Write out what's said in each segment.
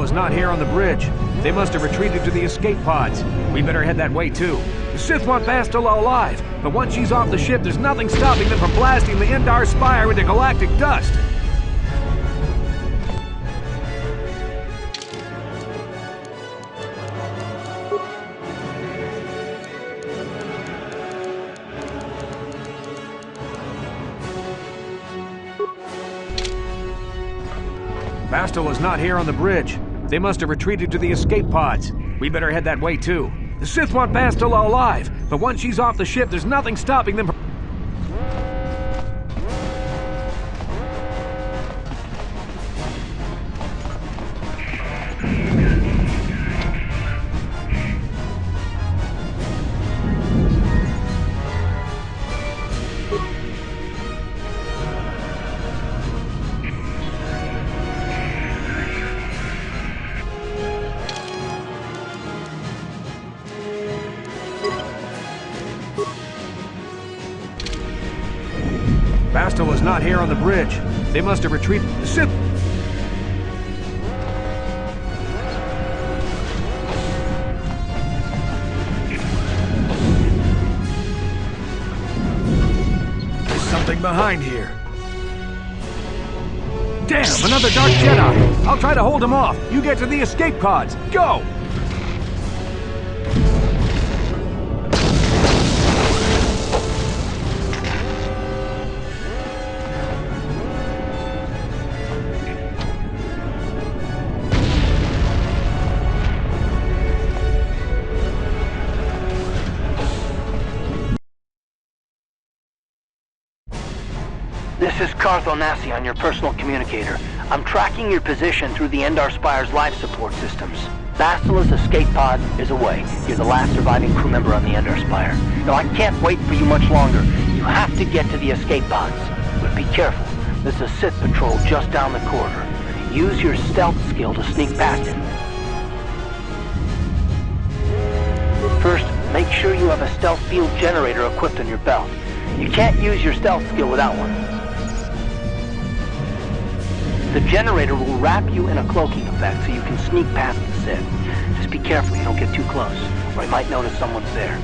is not here on the bridge. They must have retreated to the escape pods. We better head that way too. The Sith want Bastila alive, but once she's off the ship, there's nothing stopping them from blasting the Endar Spire into galactic dust. Bastila's not here on the bridge. They must have retreated to the escape pods. We better head that way too. The Sith want Bastila alive, but once she's off the ship, there's nothing stopping them from... Bastila's not here on the bridge. They must have retreated. The Sith... There's something behind here. Damn, another Dark Jedi! I'll try to hold him off. You get to the escape pods. Go! This is Carth Onasi, your personal communicator. I'm tracking your position through the Endar Spire's life support systems. Bastila's escape pod is away. You're the last surviving crew member on the Endar Spire. Now, I can't wait for you much longer. You have to get to the escape pods. But be careful. There's a Sith patrol just down the corridor. Use your stealth skill to sneak past him. First, make sure you have a stealth field generator equipped on your belt. You can't use your stealth skill without one. The generator will wrap you in a cloaking effect so you can sneak past the Sith. Just be careful you don't get too close, or you might notice someone's there.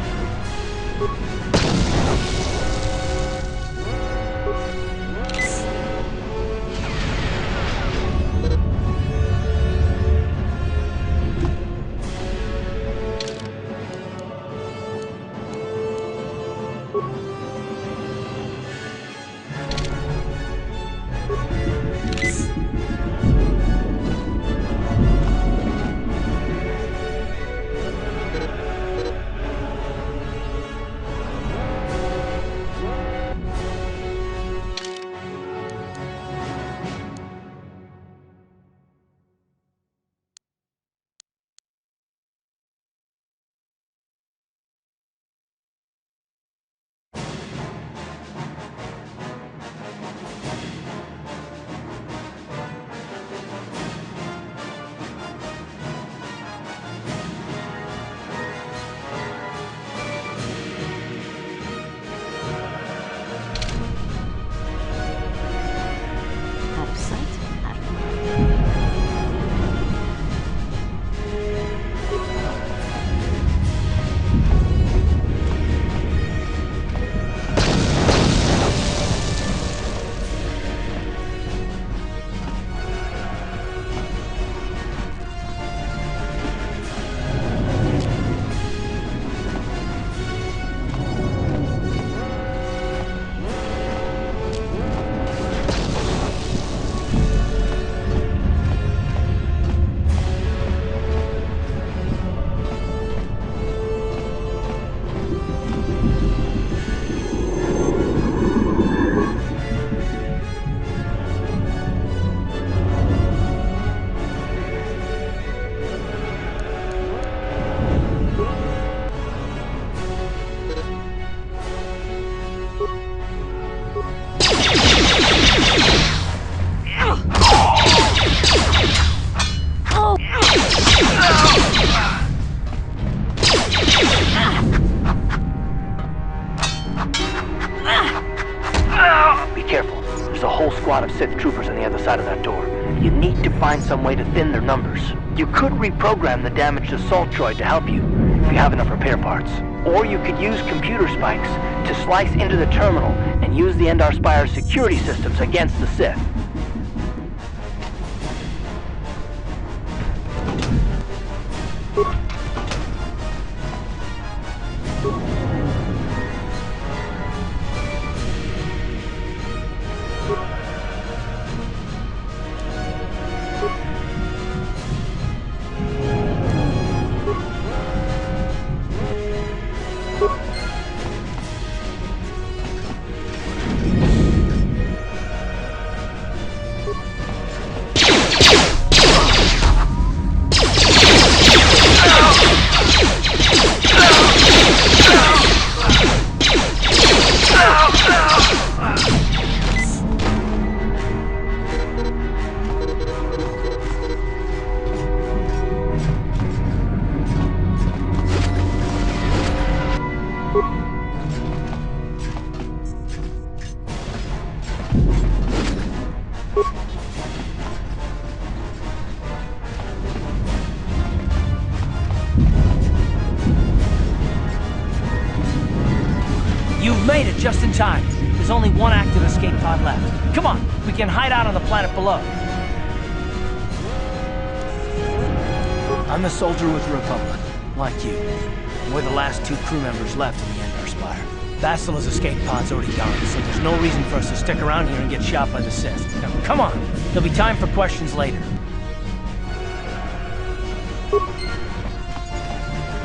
Sith troopers on the other side of that door. You need to find some way to thin their numbers. You could reprogram the damaged assault droid to help you, if you have enough repair parts. Or you could use computer spikes to slice into the terminal and use the Endar Spire's security systems against the Sith. You've made it just in time. There's only one active escape pod left. Come on, we can hide out on the planet below. I'm a soldier with the Republic, like you. We're the last 2 crew members left in the Endar Spire. Bastila's escape pod's already gone, so there's no reason for us to stick around here and get shot by the Sith. Now, come on! There'll be time for questions later.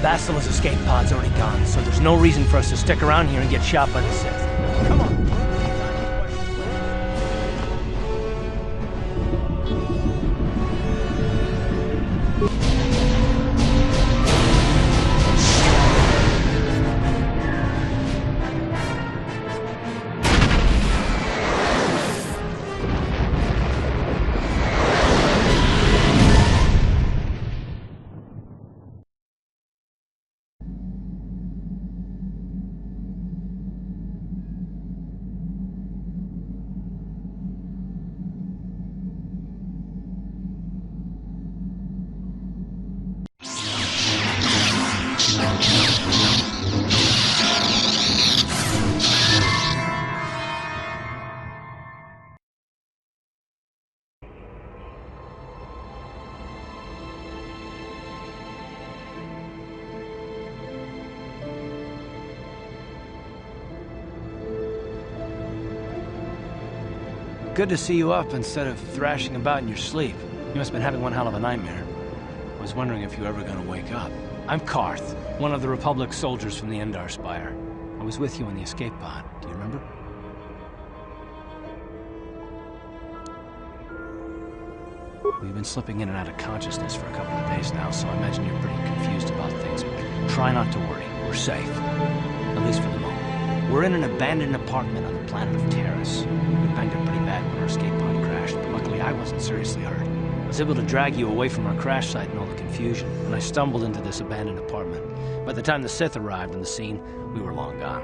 Bastila's escape pod's already gone, so there's no reason for us to stick around here and get shot by the Sith. Come on! Good to see you up instead of thrashing about in your sleep. You must have been having one hell of a nightmare. I was wondering if you were ever gonna wake up. I'm Carth, one of the Republic soldiers from the Endar Spire. I was with you in the escape pod. Do you remember? We've been slipping in and out of consciousness for a couple of days now, so I imagine you're pretty confused about things. But try not to worry. We're safe. At least for the moment. We're in an abandoned apartment on the planet of Terrace. We banged up pretty bad when our escape pod crashed, but luckily I wasn't seriously hurt. I was able to drag you away from our crash site and all the confusion, and I stumbled into this abandoned apartment. By the time the Sith arrived on the scene, we were long gone.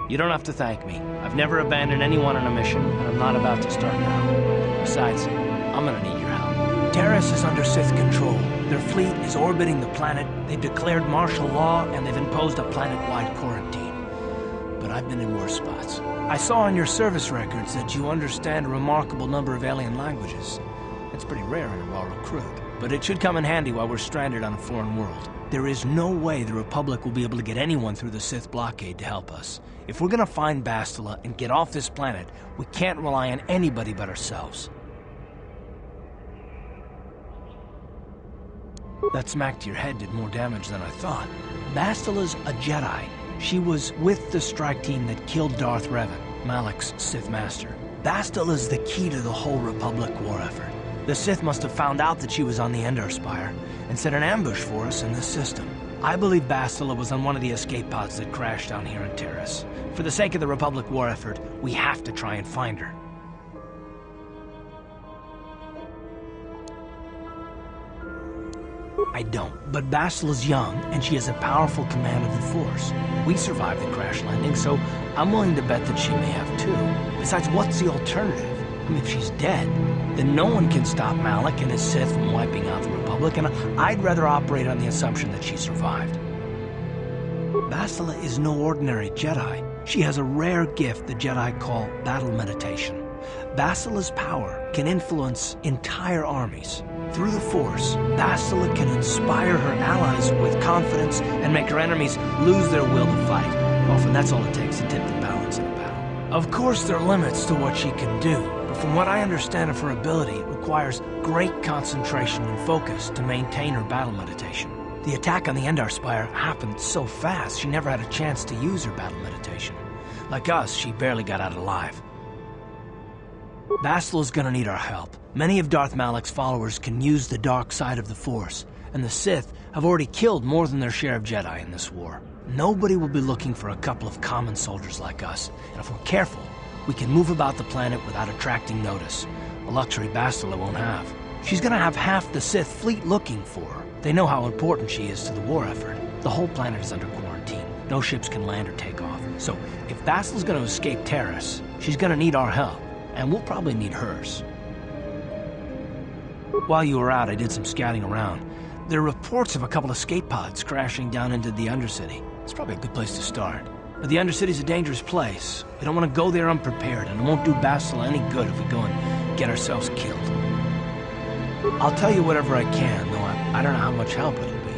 You don't have to thank me. I've never abandoned anyone on a mission, and I'm not about to start now. Besides, I'm gonna need your help. Terrace is under Sith control. Their fleet is orbiting the planet, they've declared martial law, and they've imposed a planet-wide quarantine. But I've been in worse spots. I saw on your service records that you understand a remarkable number of alien languages. It's pretty rare in a raw recruit, but it should come in handy while we're stranded on a foreign world. There is no way the Republic will be able to get anyone through the Sith blockade to help us. If we're gonna find Bastila and get off this planet, we can't rely on anybody but ourselves. That smack to your head did more damage than I thought. Bastila's a Jedi. She was with the strike team that killed Darth Revan, Malak's Sith Master. Bastila's the key to the whole Republic war effort. The Sith must have found out that she was on the Endar Spire and set an ambush for us in this system. I believe Bastila was on one of the escape pods that crashed down here in Terrace. For the sake of the Republic war effort, we have to try and find her. I don't, but Bastila's young, and she has a powerful command of the Force. We survived the crash landing, so I'm willing to bet that she may have too. Besides, what's the alternative? I mean, if she's dead, then no one can stop Malak and his Sith from wiping out the Republic, and I'd rather operate on the assumption that she survived. Bastila is no ordinary Jedi. She has a rare gift the Jedi call battle meditation. Bastila's power can influence entire armies. Through the Force, Bastila can inspire her allies with confidence and make her enemies lose their will to fight. Often that's all it takes to tip the balance in a battle. Of course, there are limits to what she can do, but from what I understand of her ability, it requires great concentration and focus to maintain her battle meditation. The attack on the Endar Spire happened so fast, she never had a chance to use her battle meditation. Like us, she barely got out alive. Bastila's gonna need our help. Many of Darth Malak's followers can use the dark side of the Force, and the Sith have already killed more than their share of Jedi in this war. Nobody will be looking for a couple of common soldiers like us, and if we're careful, we can move about the planet without attracting notice, a luxury Bastila won't have. She's gonna have half the Sith fleet looking for her. They know how important she is to the war effort. The whole planet is under quarantine. No ships can land or take off. So, if Bastila's gonna escape Taris, she's gonna need our help, and we'll probably need hers. While you were out, I did some scouting around. There are reports of a couple of escape pods crashing down into the Undercity. It's probably a good place to start. But the Undercity's a dangerous place. We don't want to go there unprepared, and it won't do Bastila any good if we go and get ourselves killed. I'll tell you whatever I can, though I don't know how much help it'll be.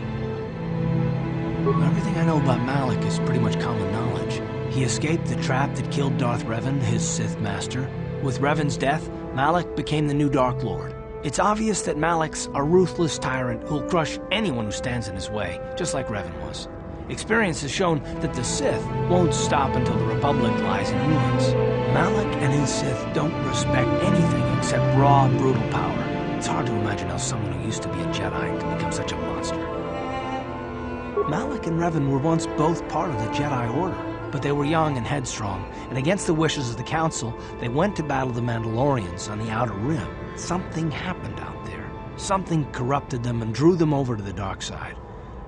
Everything I know about Malak is pretty much common knowledge. He escaped the trap that killed Darth Revan, his Sith master. With Revan's death, Malak became the new Dark Lord. It's obvious that Malak's a ruthless tyrant who'll crush anyone who stands in his way, just like Revan was. Experience has shown that the Sith won't stop until the Republic lies in ruins. Malak and his Sith don't respect anything except raw, brutal power. It's hard to imagine how someone who used to be a Jedi can become such a monster. Malak and Revan were once both part of the Jedi Order, but they were young and headstrong, and against the wishes of the Council, they went to battle the Mandalorians on the Outer Rim. Something happened out there. Something corrupted them and drew them over to the dark side.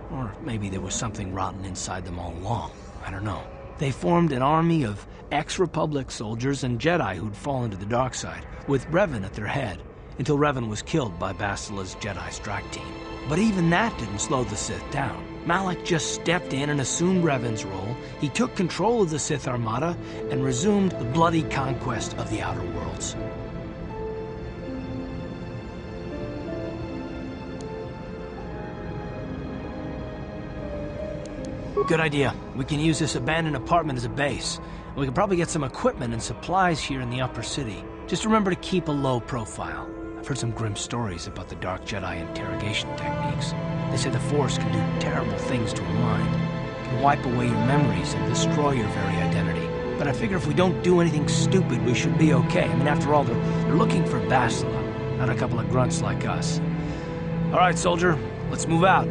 Or maybe there was something rotten inside them all along. I don't know. They formed an army of ex-Republic soldiers and Jedi who'd fallen to the dark side, with Revan at their head, until Revan was killed by Bastila's Jedi strike team. But even that didn't slow the Sith down. Malak just stepped in and assumed Revan's role. He took control of the Sith Armada and resumed the bloody conquest of the Outer Worlds. Good idea. We can use this abandoned apartment as a base. We can probably get some equipment and supplies here in the upper city. Just remember to keep a low profile. I've heard some grim stories about the Dark Jedi interrogation techniques. They say the Force can do terrible things to a mind. It can wipe away your memories and destroy your very identity. But I figure if we don't do anything stupid, we should be okay. I mean, after all, they're looking for Bastila, not a couple of grunts like us. All right, soldier, let's move out.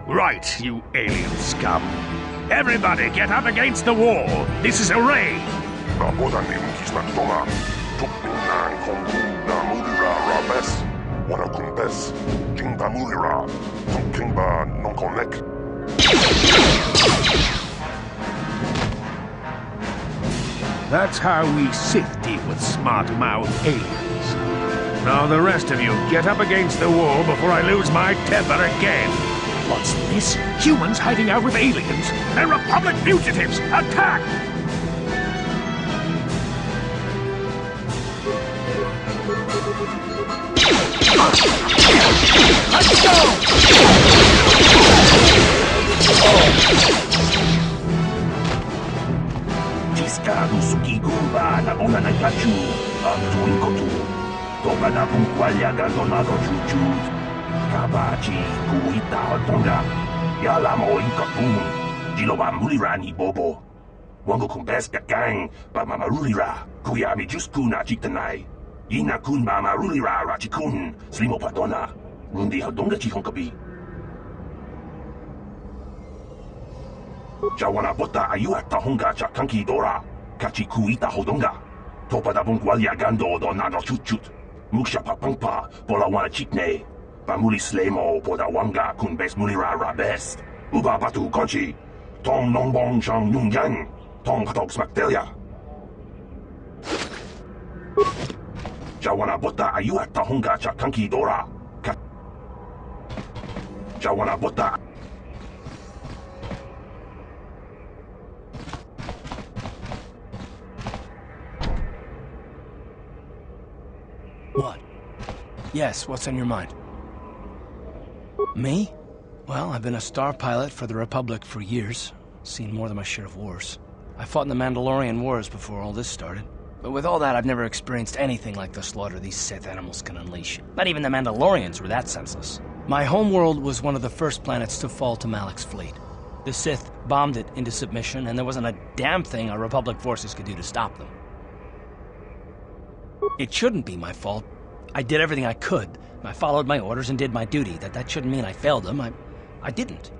Right, you alien scum. Everybody get up against the wall. This is a raid. That's how we Sith deal with smart-mouthed aliens. Now the rest of you, get up against the wall before I lose my temper again. What's this? Humans hiding out with aliens? They're Republic fugitives! Attack! Ciscado Sukiguba na una na kachu, ang tuwing ko to. Toba na kung kwalya gandonado chuchut. Kabachi kuita hotonga. Yala mo inkapun. Jiloba mulirani bobo. Wango kung bes kakang pa mamarulira. Kuya mi jusku na chiktanay. Ina kun mamarulira rachikun. Slimo padona. Rundi hodonga chihonkabi. Jawana bota ayuat tahonga chakanki dora. Kachi kuita hodonga. Topa da bongwalia gando do nado chutchut. Muksha papangpa pola wana chikne. Pamuli slemo poda wanga kun bes mulira rabest. Uba batu konchi. Tong nongbong chang yung yang. Tong hatok smaktelia. Jawana bota ayuat tahonga chakanki dora. Jawana bota. What? Yes, what's on your mind? Me? Well, I've been a star pilot for the Republic for years. Seen more than my share of wars. I fought in the Mandalorian Wars before all this started. But with all that, I've never experienced anything like the slaughter these Sith animals can unleash. Not even the Mandalorians were that senseless. My homeworld was one of the first planets to fall to Malak's fleet. The Sith bombed it into submission, and there wasn't a damn thing our Republic forces could do to stop them. It shouldn't be my fault. I did everything I could. I followed my orders and did my duty. That shouldn't mean I failed them. I didn't.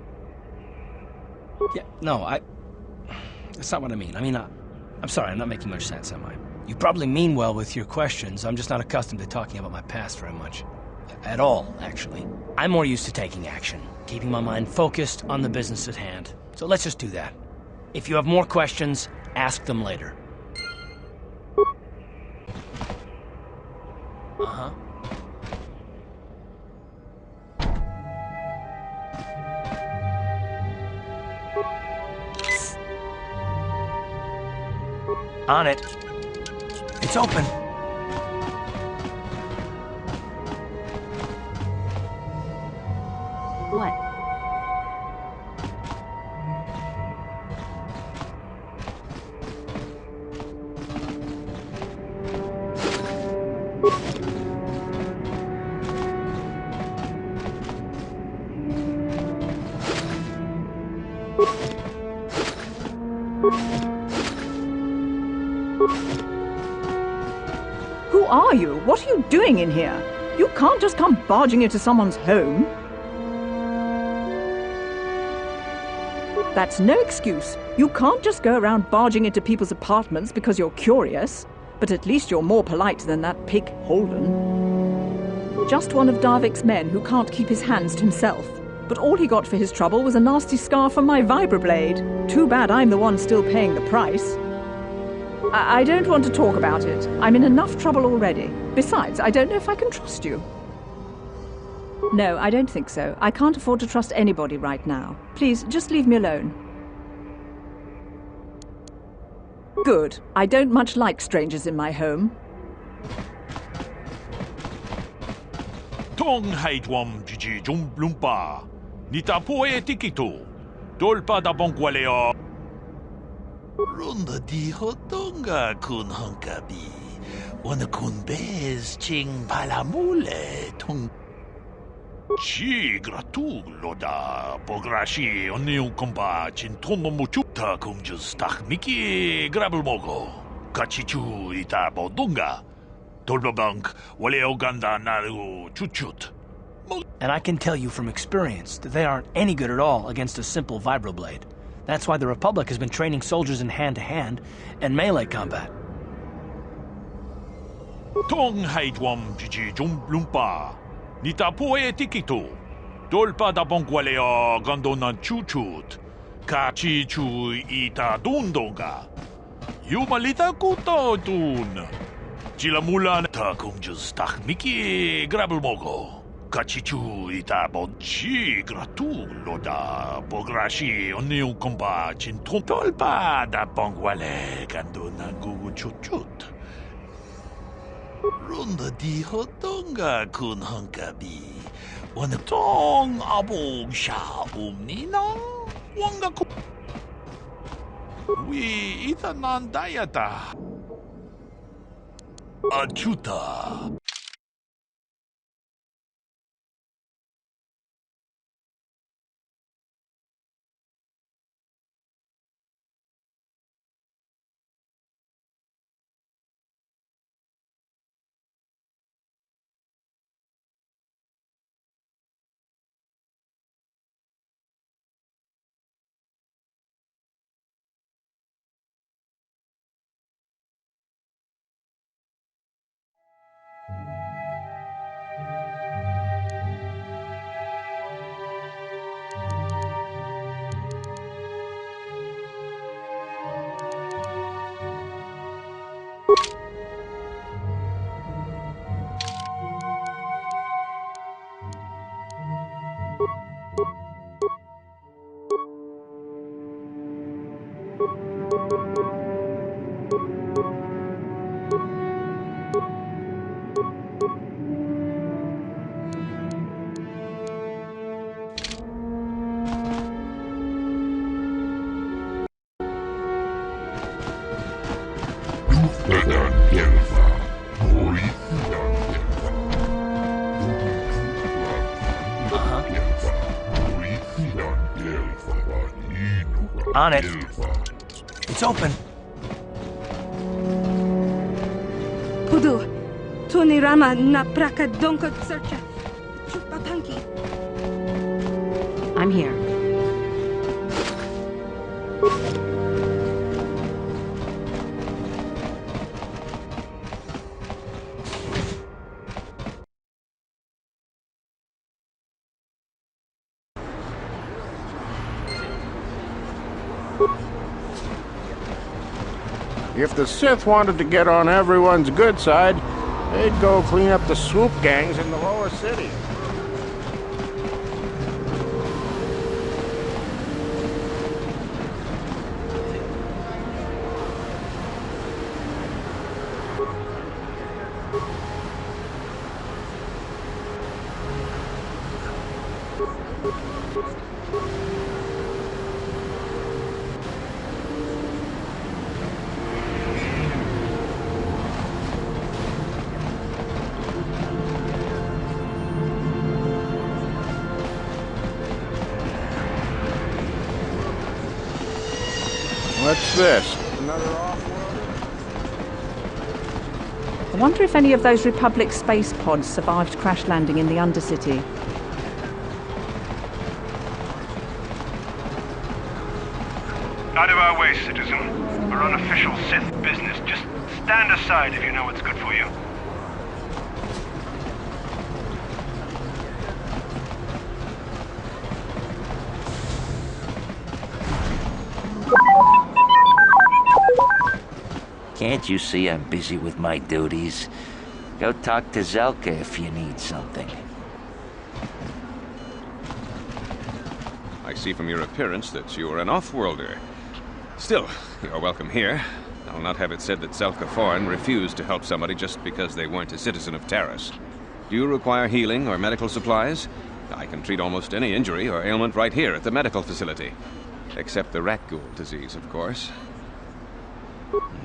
Yeah, no, that's not what I mean. I mean, I'm sorry, I'm not making much sense, am I? You probably mean well with your questions. I'm just not accustomed to talking about my past very much. At all, actually. I'm more used to taking action, keeping my mind focused on the business at hand. So let's just do that. If you have more questions, ask them later. Uh-huh. On it. It's open. What? Who are you? What are you doing in here? You can't just come barging into someone's home. That's no excuse. You can't just go around barging into people's apartments because you're curious. But at least you're more polite than that pig Holden. Just one of Darvik's men who can't keep his hands to himself. But all he got for his trouble was a nasty scar from my vibroblade. Too bad I'm the one still paying the price. I don't want to talk about it. I'm in enough trouble already. Besides, I don't know if I can trust you. No, I don't think so. I can't afford to trust anybody right now. Please, just leave me alone. Good. I don't much like strangers in my home. Tong haitwam jiji jumblumpa. Nita poe tikito. Dolpa da bongwaleo. Runda di hotonga kun honkabi. Wana kun bez ching palamule tung. Chi gratulo da pograshi oniu komba chintongo muchuta kumjus miki grabelmogo. Kachichu ita bodunga. Dolbabank waleo ganda naru chuchut. And I can tell you from experience that they aren't any good at all against a simple vibroblade. That's why the Republic has been training soldiers in hand-to-hand and melee combat. Tong haitwam jiji jumblumpa. Nita poe tikito. Dolpa da bongwaleo gandonan chuchut. Kachi chu ita dundonga. Yumalita kuto dun. Chilamulan ta kumjus miki grabelmogo. Kachichu ita bonchi gratulo da pograshi oniu komba chinton. Dolpa da bongwale gandonan gugu chuchut. Runda di hodonga kun hunkabi. Wana tong abog sha umnina. Wanga ku. We itanan dayata. Achuta. On it. It's open. Pudu, Tunirama na praka donko searcha. Chupatanki. I'm here. If the Sith wanted to get on everyone's good side, they'd go clean up the swoop gangs in the lower city. What's this? Another off-worlder? I wonder if any of those Republic space pods survived crash landing in the Undercity. Out of our way, citizen. We're on official Sith business. Just stand aside if you know what's good for you. Can't you see I'm busy with my duties? Go talk to Zelka if you need something. I see from your appearance that you are an off-worlder. Still, you're welcome here. I'll not have it said that Zelka Foreign refused to help somebody just because they weren't a citizen of Taris. Do you require healing or medical supplies? I can treat almost any injury or ailment right here at the medical facility. Except the rat ghoul disease, of course.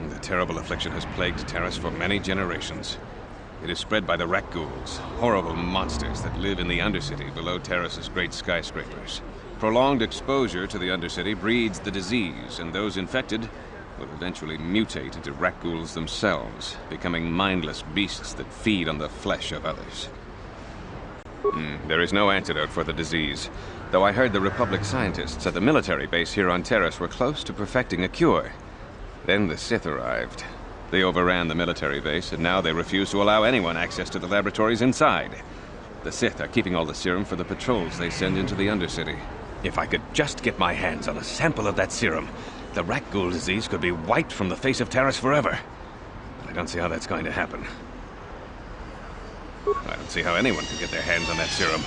The terrible affliction has plagued Taris for many generations. It is spread by the rat ghouls, horrible monsters that live in the Undercity below Taris's great skyscrapers. Prolonged exposure to the Undercity breeds the disease, and those infected will eventually mutate into rat ghouls themselves, becoming mindless beasts that feed on the flesh of others. There is no antidote for the disease, though I heard the Republic scientists at the military base here on Taris were close to perfecting a cure. Then the Sith arrived. They overran the military base, and now they refuse to allow anyone access to the laboratories inside. The Sith are keeping all the serum for the patrols they send into the Undercity. If I could just get my hands on a sample of that serum, the rat ghoul disease could be wiped from the face of Taris forever. But I don't see how that's going to happen. I don't see how anyone could get their hands on that serum.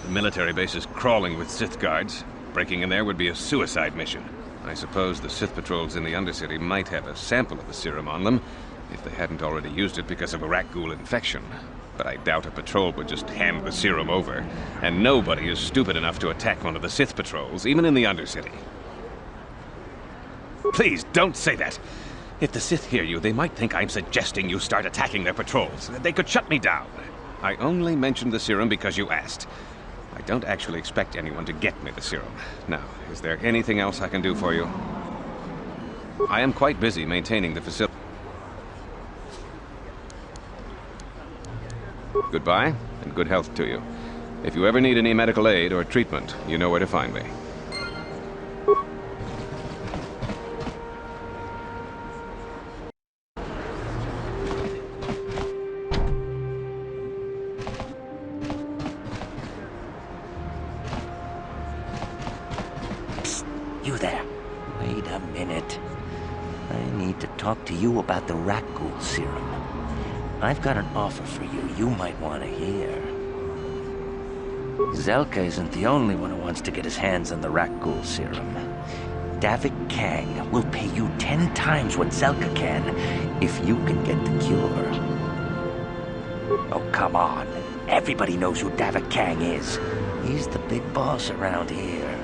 The military base is crawling with Sith guards. Breaking in there would be a suicide mission. I suppose the Sith patrols in the Undercity might have a sample of the serum on them, if they hadn't already used it because of a rat ghoul infection. But I doubt a patrol would just hand the serum over. And nobody is stupid enough to attack one of the Sith patrols, even in the Undercity. Please, don't say that. If the Sith hear you, they might think I'm suggesting you start attacking their patrols. They could shut me down. I only mentioned the serum because you asked. I don't actually expect anyone to get me the serum. Now, is there anything else I can do for you? I am quite busy maintaining the facility. Goodbye, and good health to you. If you ever need any medical aid or treatment, you know where to find me. You there. Wait a minute. I need to talk to you about the rat ghoul serum. I've got an offer for you might want to hear. Zelka isn't the only one who wants to get his hands on the rat ghoul serum. Davik Kang will pay you 10 times what Zelka can if you can get the cure. Oh, come on. Everybody knows who Davik Kang is. He's the big boss around here.